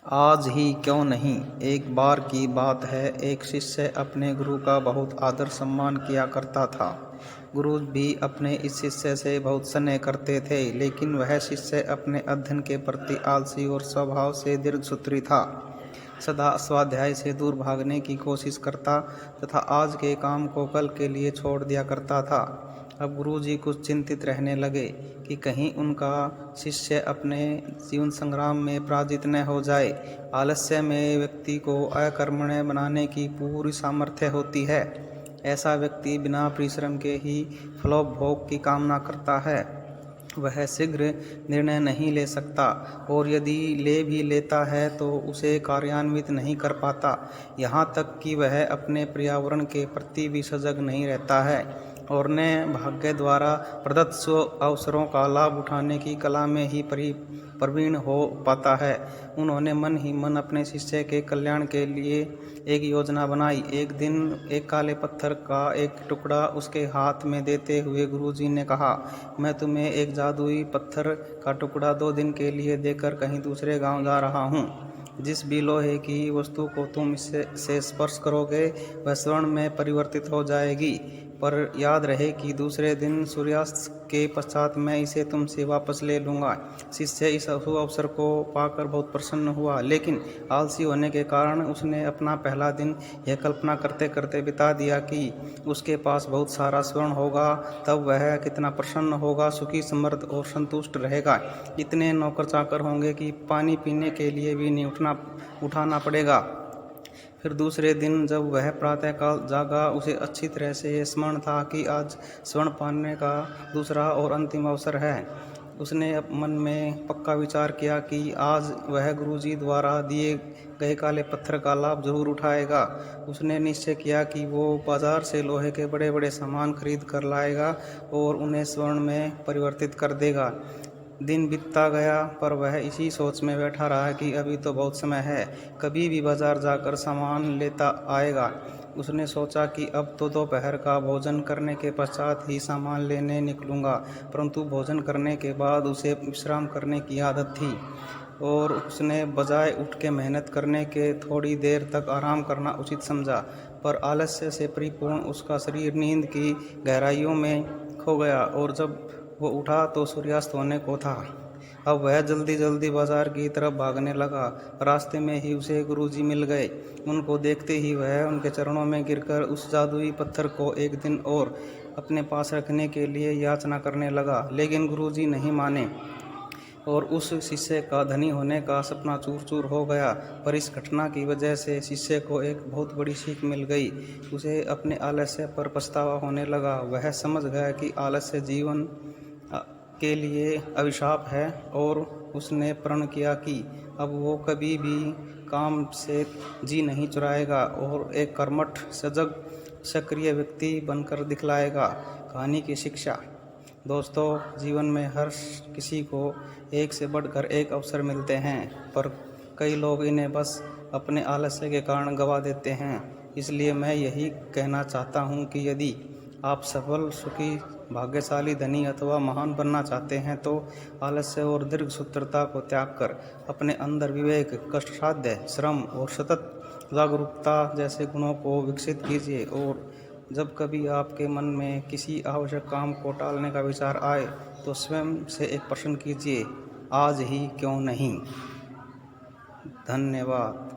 आज ही क्यों नहीं। एक बार की बात है, एक शिष्य अपने गुरु का बहुत आदर सम्मान किया करता था। गुरु भी अपने इस शिष्य से बहुत स्नेह करते थे, लेकिन वह शिष्य अपने अध्ययन के प्रति आलसी और स्वभाव से दीर्घसूत्री था। सदा स्वाध्याय से दूर भागने की कोशिश करता तथा आज के काम को कल के लिए छोड़ दिया करता था। अब गुरुजी कुछ चिंतित रहने लगे कि कहीं उनका शिष्य अपने जीवन संग्राम में पराजित न हो जाए। आलस्य में व्यक्ति को अकर्मण्य बनाने की पूरी सामर्थ्य होती है। ऐसा व्यक्ति बिना परिश्रम के ही फलोपभोग की कामना करता है। वह शीघ्र निर्णय नहीं ले सकता और यदि ले भी लेता है तो उसे कार्यान्वित नहीं कर पाता। यहाँ तक कि वह अपने पर्यावरण के प्रति भी सजग नहीं रहता है और न भाग्य द्वारा प्रदत्त अवसरों का लाभ उठाने की कला में ही प्रवीण हो पाता है। उन्होंने मन ही मन अपने शिष्य के कल्याण के लिए एक योजना बनाई। एक दिन एक काले पत्थर का एक टुकड़ा उसके हाथ में देते हुए गुरुजी ने कहा, मैं तुम्हें एक जादुई पत्थर का टुकड़ा 2 दिन के लिए देकर कहीं दूसरे गांव जा रहा हूँ। जिस भी लोहे की वस्तु को तुम इससे स्पर्श करोगे वह स्वर्ण में परिवर्तित हो जाएगी, पर याद रहे कि दूसरे दिन सूर्यास्त के पश्चात मैं इसे तुमसे वापस ले लूँगा। शिष्य इस अवसर को पाकर बहुत प्रसन्न हुआ, लेकिन आलसी होने के कारण उसने अपना पहला दिन यह कल्पना करते करते बिता दिया कि उसके पास बहुत सारा स्वर्ण होगा, तब वह कितना प्रसन्न होगा, सुखी समृद्ध और संतुष्ट रहेगा। इतने नौकर चाकर होंगे कि पानी पीने के लिए भी नहीं उठाना पड़ेगा। फिर दूसरे दिन जब वह प्रातःकाल जागा, उसे अच्छी तरह से यह स्मरण था कि आज स्वर्ण पाने का दूसरा और अंतिम अवसर है। उसने मन में पक्का विचार किया कि आज वह गुरुजी द्वारा दिए गए काले पत्थर का लाभ जरूर उठाएगा। उसने निश्चय किया कि वो बाजार से लोहे के बड़े बड़े सामान खरीद कर लाएगा और उन्हें स्वर्ण में परिवर्तित कर देगा। दिन बीतता गया, पर वह इसी सोच में बैठा रहा कि अभी तो बहुत समय है, कभी भी बाजार जाकर सामान लेता आएगा। उसने सोचा कि अब तो दोपहर का भोजन करने के पश्चात ही सामान लेने निकलूँगा, परंतु भोजन करने के बाद उसे विश्राम करने की आदत थी और उसने बजाय उठ के मेहनत करने के थोड़ी देर तक आराम करना उचित समझा। पर आलस्य से परिपूर्ण उसका शरीर नींद की गहराइयों में खो गया और जब वो उठा तो सूर्यास्त होने को था। अब वह जल्दी जल्दी बाजार की तरफ भागने लगा। रास्ते में ही उसे गुरुजी मिल गए। उनको देखते ही वह उनके चरणों में गिरकर उस जादुई पत्थर को एक दिन और अपने पास रखने के लिए याचना करने लगा, लेकिन गुरुजी नहीं माने और उस शिष्य का धनी होने का सपना चूर चूर हो गया। पर इस घटना की वजह से शिष्य को एक बहुत बड़ी सीख मिल गई। उसे अपने आलस्य पर पछतावा होने लगा। वह समझ गया कि आलस्य जीवन के लिए अभिशाप है और उसने प्रण किया कि अब वो कभी भी काम से जी नहीं चुराएगा और एक कर्मठ सजग सक्रिय व्यक्ति बनकर दिखलाएगा। कहानी की शिक्षा। दोस्तों, जीवन में हर किसी को एक से बढ़कर एक अवसर मिलते हैं, पर कई लोग इन्हें बस अपने आलस्य के कारण गंवा देते हैं। इसलिए मैं यही कहना चाहता हूँ कि यदि आप सफल, सुखी, भाग्यशाली, धनी अथवा महान बनना चाहते हैं तो आलस्य और दीर्घसूत्रता को त्याग कर अपने अंदर विवेक, कष्टसाध्य, श्रम और सतत जागरूकता जैसे गुणों को विकसित कीजिए। और जब कभी आपके मन में किसी आवश्यक काम को टालने का विचार आए तो स्वयं से एक प्रश्न कीजिए, आज ही क्यों नहीं। धन्यवाद।